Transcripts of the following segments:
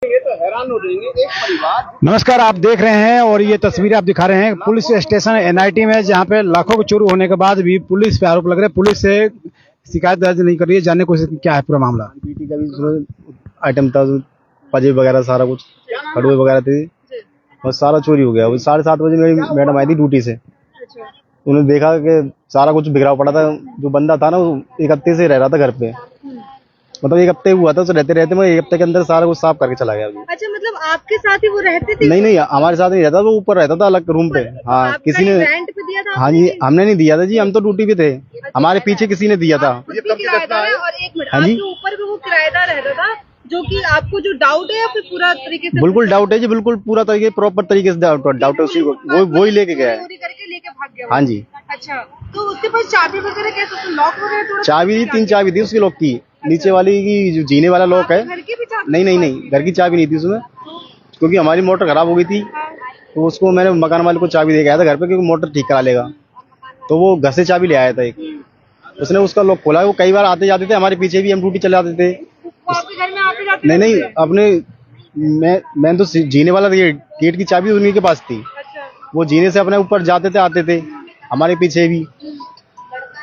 ये तो हैरान हो जाएंगे एक परिवार। नमस्कार, आप देख रहे हैं और ये तस्वीरें आप दिखा रहे हैं पुलिस स्टेशन एनआईटी में, जहां पे लाखों के चोरी होने के बाद भी पुलिस पे आरोप लग रहे हैं, पुलिस से शिकायत दर्ज नहीं कर रही है। जानने की कोशिश क्या है पूरा मामला। पीटी का भी आइटम था, पजेब वगैरह सारा कुछ, कड़वे वगैरह थे और सारा चोरी हो गया। वो 7:30 बजे मेरी मैडम आई थी ड्यूटी से। उन्होंने देखा कि सारा कुछ बिखरा पड़ा था। जो बंदा था ना वो एक हफ्ते से रह रहा था घर पे, मतलब एक हफ्ते हुआ था उसे रहते रहते, मैं एक हफ्ते के अंदर सारा कुछ साफ करके चला गया। अच्छा, मतलब आपके साथ ही वो रहते थे? नहीं, हमारे साथ नहीं रहता, वो ऊपर रहता था अलग रूम पे। हाँ, किसी ने रेंट पे दिया था? हाँ जी, हमने नहीं दिया था जी, हम तो ड्यूटी पे थे। हमारे पीछे किसी ने दिया था। और एक मिनट, हाँ जी, आपके ऊपर भी वो किराएदार रहता था, जो कि आपको जो डाउट है या फिर पूरा तरीके से? बिल्कुल डाउट है जी, बिल्कुल पूरा तरीके प्रॉपर तरीके से डाउट है उसी को। वो ही लेके गया है। चोरी करके लेके भाग गया? हाँ जी। अच्छा, तो उसके पास चाबी वगैरह कैसे, लॉक वगैरह थोड़ा? चाबी थी, 3 चाबी थी उसकी लॉक की। नीचे वाली की जो जीने वाला लॉक है। घर की भी चाबी? नहीं, घर की चाबी नहीं थी उसमें, क्योंकि हमारी मोटर खराब हो गई थी। तो उसको मैंने मकान मालिक को चाबी दे के आया था घर पे, क्योंकि मोटर ठीक करा लेगा। तो वो घर से चाबी ले आया था एक, उसने उसका लॉक खोला। वो कई बार आते जाते थे, हमारे पीछे भी हम ड्यूटी चले जाते थे। आपके घर में आते जाते? नहीं, अपने मैं तो जीने वाला गेट की चाबी उन्हीं के पास थी। अच्छा, वो जीने से अपने ऊपर जाते थे, आते थे हमारे पीछे भी।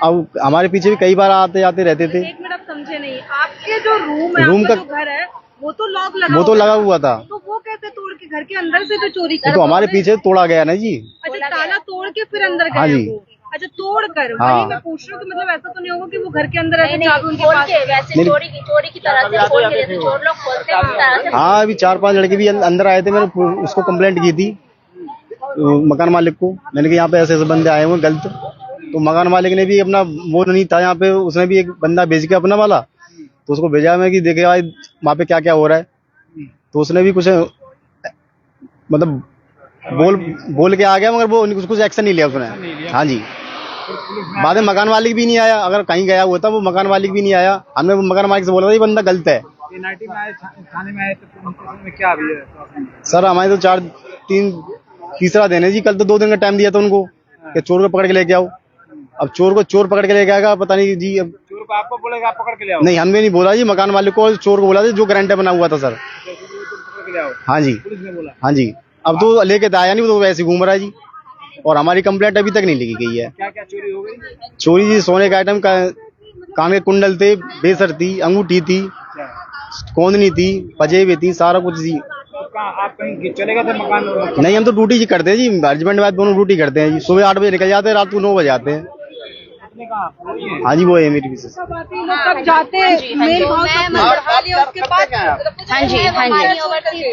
अब हमारे पीछे भी कई बार आते जाते रहते थे। एक मिनट, आप समझे नहीं। आपके जो रूम है, रूम आपका का जो घर है, वो तो लॉक लगा, वो तो लगा हुआ था। तो वो कैसे तोड़ के घर के अंदर से जो चोरी वो तो हमारे पीछे तोड़ा गया ना जी। अच्छा, ताला तोड़ के फिर अंदर गए? हाँ जी। वो अच्छा, तोड़ कर? हाँ। वही मैं पूछ रही हूँ कि मतलब ऐसा तो नहीं होगा कि वो घर के अंदर ऐसे चाबी उनके खोल पास? के वैसे चोरी की तरह से खोल के, जैसे चोर लोग खोलते हैं उस तरह से। हाँ, अभी 4-5 लड़के भी अंदर आए थे। मैंने उसको कंप्लेंट की थी मकान मालिक को। मैंने कहा यहाँ पे ऐसे ऐसे बंदे आए हुए गलत। तो मकान मालिक ने भी अपना वो नहीं था यहाँ पे, उसने भी एक बंदा भेज के अपना वाला, तो उसको भेजा मैं कि देखे भाई वहाँ पे क्या क्या हो रहा है। तो उसने भी कुछ मतलब बोल के आ गया, मगर वो कुछ एक्शन नहीं लिया उसने। हाँ जी, बाद में मकान मालिक भी नहीं आया। अगर कहीं गया हुआ था वो मकान मालिक भी नहीं आया। हमने वो मकान मालिक से बोला था ये बंदा गलत है। एनआईटी में आए, थाने में आए, तो उनके क्या अभी है? सर हमारे तो तीसरा दिन है जी। कल तो 2 दिन का टाइम दिया था उनको कि चोर को पकड़ के लेके आओ। अब चोर पकड़ के लेके आएगा, पता नहीं जी। अब चोर को आपको बोलेगा आप पकड़ के ले आओ? नहीं, हमने नहीं बोला जी, मकान मालिक को चोर को बोला था, जो गारंटर बना हुआ था सर। पकड़ के ले आओ? हाँ जी, पुलिस ने बोला? हाँ जी। अब तो लेके तो आया नहीं, वो तो वैसे घूम रहा है जी। और हमारी कंप्लेंट अभी तक नहीं लिखी गई है। क्या क्या चोरी हो गई? चोरी जी, सोने का आइटम का, कान के कुंडल थे, बेसर थी, अंगूठी थी, कोंदनी थी, पजेबे थी, सारा कुछ जी। आप कहीं चले गए थे मकान? नहीं, हम तो ड्यूटी जी करते हैं जी, हस्बैंड वाइफ दोनों ड्यूटी करते हैं जी। सुबह 8 बजे निकल जाते हैं, रात को 9 बजे आते हैं। हाँ जी, वो है मेरी मिसेस। कब जाते हैं मेल हाउस अपना बढ़ा लिया उसके पास? हाँ जी, हाँ जी,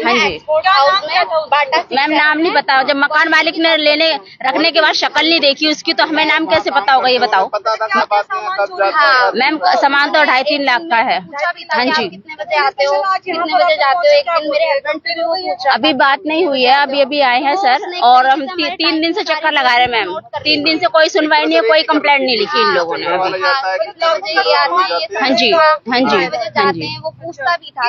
हाँ जी। मैम नाम नहीं बताओ, जब मकान मालिक ने रखने के बाद शक्ल नहीं देखी उसकी, तो हमें नाम कैसे पता होगा ये बताओ। मैम सामान तो 2.5-3 लाख का है। हाँ जी। कितने बजे आते हो, कितने बजे जाते हो? एक दिन मेरे हस्बैंड से भी वो पूछ रहा। अभी बात नहीं हुई है, अभी आए हैं सर, और हम 3 दिन से चक्कर लगा रहे हैं मैम। 3 दिन से कोई सुनवाई नहीं है, कोई कंप्लेंट नहीं लिखी इन लोगों ने अभी। कितने बजे ये आते हैं, ये हाँ जी, हाँ जी, हाँ जी। वो पूछता भी था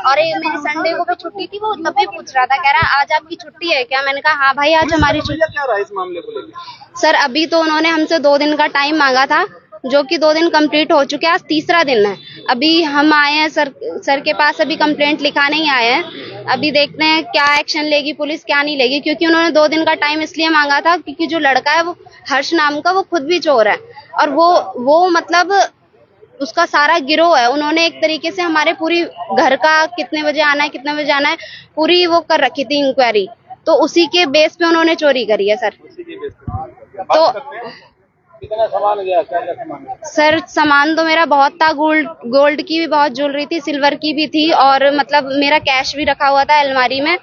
और ये मेरी संडे को भी छुट्टी थी, वो तब भी पूछ रहा था, कह रहा आज आपकी छुट्टी है क्या? मैंने कहा हाँ भाई आज हमारी छुट्टी। क्या रहा इस मामले को लेकर? सर अभी तो उन्होंने हमसे 2 दिन का टाइम मांगा था, जो कि 2 दिन कंप्लीट हो चुके हैं, आज तीसरा दिन है। अभी हम आए हैं सर के पास, अभी कंप्लेंट लिखा नहीं आया है। अभी देखते हैं क्या एक्शन लेगी पुलिस, क्या नहीं लेगी, क्योंकि उन्होंने 2 दिन का टाइम इसलिए मांगा था क्योंकि जो लड़का है वो हर्ष नाम का, वो खुद भी चोर है। और वो मतलब उसका सारा गिरोह है। उन्होंने एक तरीके से हमारे पूरी घर का कितने बजे आना है पूरी वो कर रखी थी इंक्वायरी, तो उसी के बेस पे उन्होंने चोरी करी है सर। तो कितना सामान गया, क्या क्या सामान गया? सर सामान तो मेरा बहुत था, गोल्ड की भी बहुत ज्वेलरी थी, सिल्वर की भी थी, और मतलब मेरा कैश भी रखा हुआ था अलमारी में।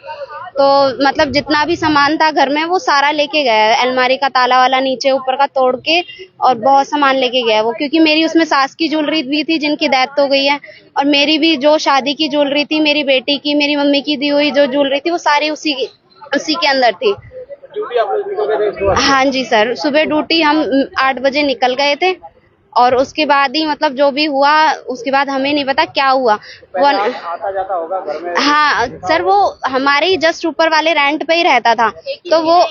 तो मतलब जितना भी सामान था घर में वो सारा लेके गया है। अलमारी का ताला वाला नीचे ऊपर का तोड़ के और बहुत सामान लेके गया है वो, क्योंकि मेरी उसमें सास की ज्वेलरी भी थी जिनकी डेथ हो गई है, और मेरी भी जो शादी की ज्वेलरी थी, मेरी बेटी की, मेरी मम्मी की दी हुई जो ज्वेलरी थी, वो सारी उसी के अंदर थी। ड्यूटी आप लोग निकल गए थे? हाँ जी सर, सुबह ड्यूटी हम 8 बजे निकल गए थे और उसके बाद ही मतलब जो भी हुआ उसके बाद हमें नहीं पता क्या हुआ। वो आता जाता होगा घर में? हाँ सर, वो हमारे ही जस्ट ऊपर वाले रेंट पे ही रहता था, तो वो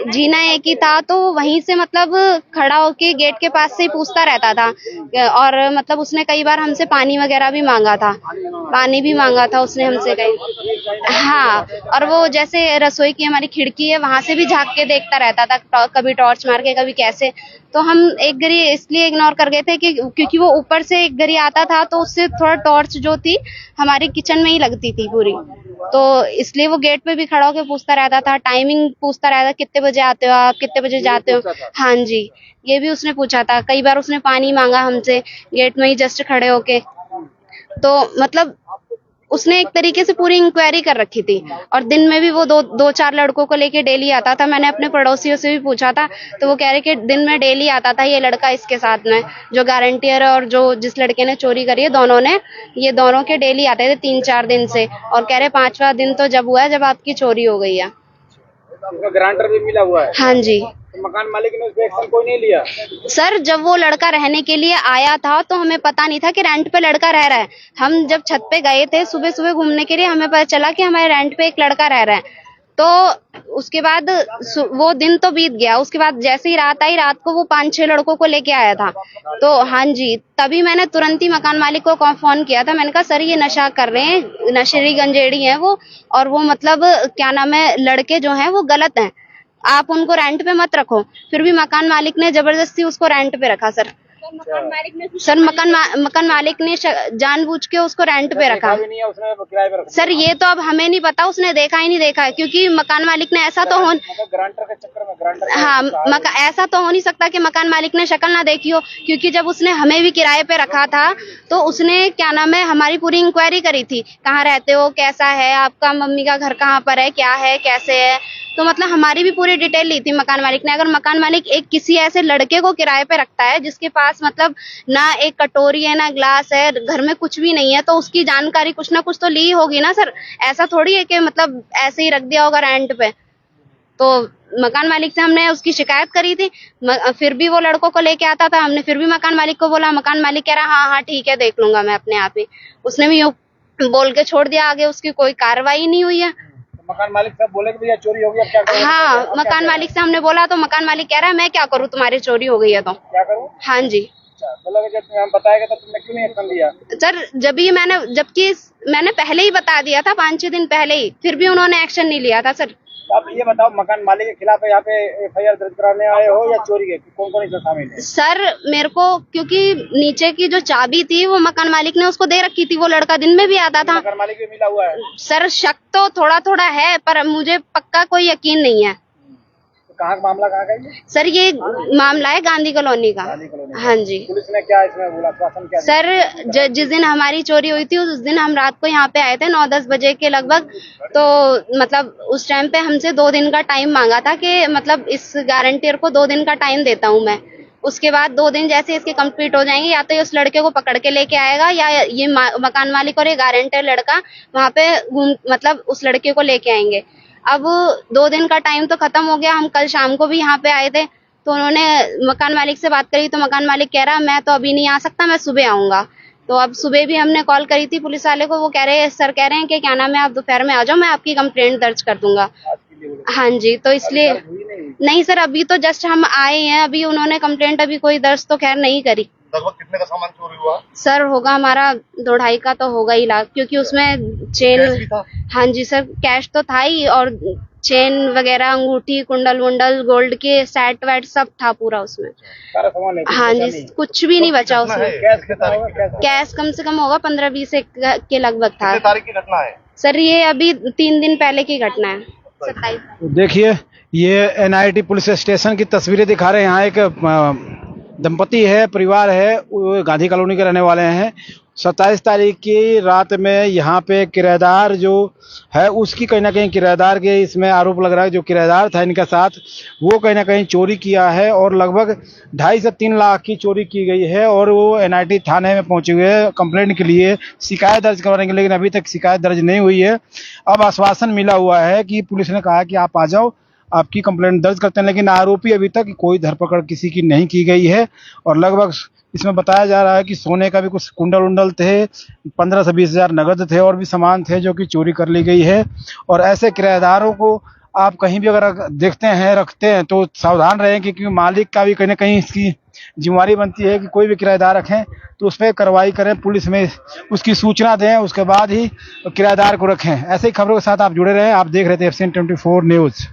जीना एक ही था, तो वहीं से मतलब खड़ा होके गेट के पास से ही पूछता रहता था। और मतलब उसने कई बार हमसे पानी वगैरह भी मांगा था उसने हमसे कई। हाँ, और वो जैसे रसोई की हमारी खिड़की है वहां से भी झांक के देखता रहता था, कभी टॉर्च मार के कभी कैसे। तो हम एक घड़ी इसलिए इग्नोर कर गए थे कि क्योंकि वो ऊपर से एक घड़ी आता था तो उससे थोड़ा टॉर्च जो थी हमारी किचन में ही लगती थी पूरी, तो इसलिए वो गेट पे भी खड़ा होकर पूछता रहता था, टाइमिंग पूछता रहता था, कितने बजे आते हो आप, कितने बजे जाते हो। हाँ जी, ये भी उसने पूछा था। कई बार उसने पानी मांगा हमसे गेट में ही जस्ट खड़े होके। तो मतलब उसने एक तरीके से पूरी इंक्वायरी कर रखी थी, और दिन में भी वो दो चार लड़कों को लेके डेली आता था। मैंने अपने पड़ोसियों से भी पूछा था तो वो कह रहे कि दिन में डेली आता था ये लड़का इसके साथ में, जो गारंटियर और जो जिस लड़के ने चोरी करी है ये दोनों के डेली आते थे 3-4 दिन से, और कह रहे 5वां दिन तो जब हुआ है जब आपकी चोरी हो गई है। गारंटर भी मिला हुआ है? हाँ जी। तो मकान मालिक ने उस पे एक्शन कोई नहीं लिया? सर, जब वो लड़का रहने के लिए आया था तो हमें पता नहीं था कि रेंट पे लड़का रह रहा है। हम जब छत पे गए थे सुबह सुबह घूमने के लिए, हमें पता चला कि हमारे रेंट पे एक लड़का रह रहा है। तो उसके बाद वो दिन तो बीत गया, उसके बाद जैसे ही रात आई, रात को वो 5-6 लड़कों को लेके आया था। तो हाँ जी, तभी मैंने तुरंत ही मकान मालिक को फोन किया था। मैंने कहा सर ये नशा कर रहे हैं, नशेड़ी गंजेड़ी हैं वो, और वो मतलब क्या नाम है, लड़के जो हैं वो गलत हैं, आप उनको रेंट पे मत रखो। फिर भी मकान मालिक ने जबरदस्ती उसको रेंट पे रखा सर। मकान मालिक ने जानबूझ के उसको रेंट पे रखा। किराए पे रखा? सर ये तो अब हमें नहीं पता, उसने देखा ही नहीं देखा है, क्योंकि मकान मालिक ने ऐसा तो गारंटर के चक्कर में गारंटर हाँ ऐसा तो हो नहीं सकता कि मकान मालिक ने शक्ल ना देखी हो, क्योंकि जब उसने हमें भी किराए पे रखा था तो उसने क्या नाम है हमारी पूरी इंक्वायरी करी थी, कहाँ रहते हो, कैसा है आपका, मम्मी का घर कहाँ पर है, क्या है, कैसे है। तो मतलब हमारी भी पूरी डिटेल ली थी मकान मालिक ने। अगर मकान मालिक एक किसी ऐसे लड़के को किराए पे रखता है जिसके पास मतलब ना एक कटोरी है ना ग्लास है, घर में कुछ भी नहीं है, तो उसकी जानकारी कुछ ना कुछ तो ली होगी ना सर। ऐसा थोड़ी है कि मतलब ऐसे ही रख दिया होगा रेंट पे। तो मकान मालिक से हमने उसकी शिकायत करी थी, फिर भी वो लड़कों को लेके आता था। हमने फिर भी मकान मालिक को बोला, मकान मालिक कह रहा हाँ ठीक है देख लूंगा मैं अपने आप ही। उसने भी यूं बोल के छोड़ दिया, आगे उसकी कोई कार्रवाई नहीं हुई है। मकान मालिक साहब बोले कि भैया चोरी हो गई, अब क्या करूं? हाँ, मकान मालिक से हमने बोला तो मकान मालिक कह रहा है मैं क्या करूँ, तुम्हारी चोरी हो गई है तो क्या करूं? हाँ जी। मतलब जब तुम्हें हम बताएगा तो तुमने क्यों नहीं एक्शन लिया? सर जबकि मैंने पहले ही बता दिया था 5-6 दिन पहले ही, फिर भी उन्होंने एक्शन नहीं लिया था सर। आप ये बताओ, मकान मालिक के खिलाफ यहाँ पे FIR दर्ज कराने आए हो या चोरी के, कौन कौन इसमें शामिल है? सर मेरे को क्योंकि नीचे की जो चाबी थी वो मकान मालिक ने उसको दे रखी थी, वो लड़का दिन में भी आता था। मकान मालिक भी मिला हुआ है? सर शक तो थोड़ा थोड़ा है, पर मुझे पक्का कोई यकीन नहीं है। तो कहाँ का मामला कहाँ का है? सर ये मामला है गांधी कॉलोनी का। हाँ जी। पुलिस ने क्या इसमें बोला, शासन क्या? सर जिस दिन हमारी चोरी हुई थी उस दिन हम रात को यहाँ पे आए थे 9-10 बजे के लगभग। तो मतलब उस टाइम पे हमसे 2 दिन का टाइम मांगा था कि मतलब इस गारंटियर को 2 दिन का टाइम देता हूँ मैं। उसके बाद 2 दिन जैसे इसके कंप्लीट हो जाएंगे, या तो उस लड़के को पकड़ के लेके आएगा या ये मकान मालिक और ये गारंटर लड़का वहाँ पे मतलब उस लड़के को लेके आएंगे। अब 2 दिन का टाइम तो खत्म हो गया। हम कल शाम को भी यहाँ पे आए थे तो उन्होंने मकान मालिक से बात करी तो मकान मालिक कह रहा मैं तो अभी नहीं आ सकता, मैं सुबह आऊंगा। तो अब सुबह भी हमने कॉल करी थी पुलिस वाले को, वो कह रहे हैं सर कह रहे हैं कि क्या नाम है आप दोपहर में आ जाओ, मैं आपकी कंप्लेंट दर्ज कर दूंगा। हाँ जी, तो इसलिए नहीं सर, अभी तो जस्ट हम आए हैं, अभी उन्होंने कंप्लेंट अभी कोई दर्ज तो खैर नहीं करी। लगभग कितने का सामान चोरी हुआ? सर होगा हमारा 2-2.5 का तो होगा ही लाख, क्योंकि उसमें चेन। हाँ जी सर, कैश तो था ही, और चेन वगैरह, अंगूठी, कुंडल वुंडल, गोल्ड के सेट वेट सब था पूरा उसमें। सारा सामान है? हाँ जी, कुछ भी नहीं बचा उसमें। कैश कितना होगा? कैश कम से कम होगा 15-20 के लगभग था। कितने तारीख की घटना है? सर ये अभी 3 दिन पहले की घटना है, 27। देखिए ये NIT पुलिस स्टेशन की तस्वीरें दिखा रहे हैं। यहाँ एक दंपति है, परिवार है, वो गांधी कॉलोनी के रहने वाले हैं। 27 तारीख की रात में यहाँ पे किराएदार जो है उसकी कहीं ना कहीं किराएदार के इसमें आरोप लग रहा है, जो किराएदार था इनके साथ वो कहीं ना कहीं चोरी किया है और लगभग 2.5 से 3 लाख की चोरी की गई है। और वो NIT थाने में पहुंचे हुए हैं कंप्लेंट के लिए, शिकायत दर्ज करवाने के लिए, लेकिन अभी तक शिकायत दर्ज नहीं हुई है। अब आश्वासन मिला हुआ है कि पुलिस ने कहा कि आप आ जाओ, आपकी कंप्लेंट दर्ज करते हैं, लेकिन आरोपी अभी तक कोई धरपकड़ किसी की नहीं की गई है। और लगभग इसमें बताया जा रहा है कि सोने का भी कुछ कुंडल उंडल थे, 15 से 20 हजार नगद थे और भी सामान थे जो कि चोरी कर ली गई है। और ऐसे किराएदारों को आप कहीं भी अगर देखते हैं, रखते हैं, तो सावधान रहें, क्योंकि मालिक का भी कहीं ना कहीं इसकी जिम्मेवारी बनती है कि कोई भी किराएदार रखें तो उस पर कार्रवाई करें, पुलिस में उसकी सूचना दें, उसके बाद ही किराएदार को रखें। ऐसे ही खबरों के साथ आप जुड़े रहें। आप देख रहे थे FCN 24 न्यूज़।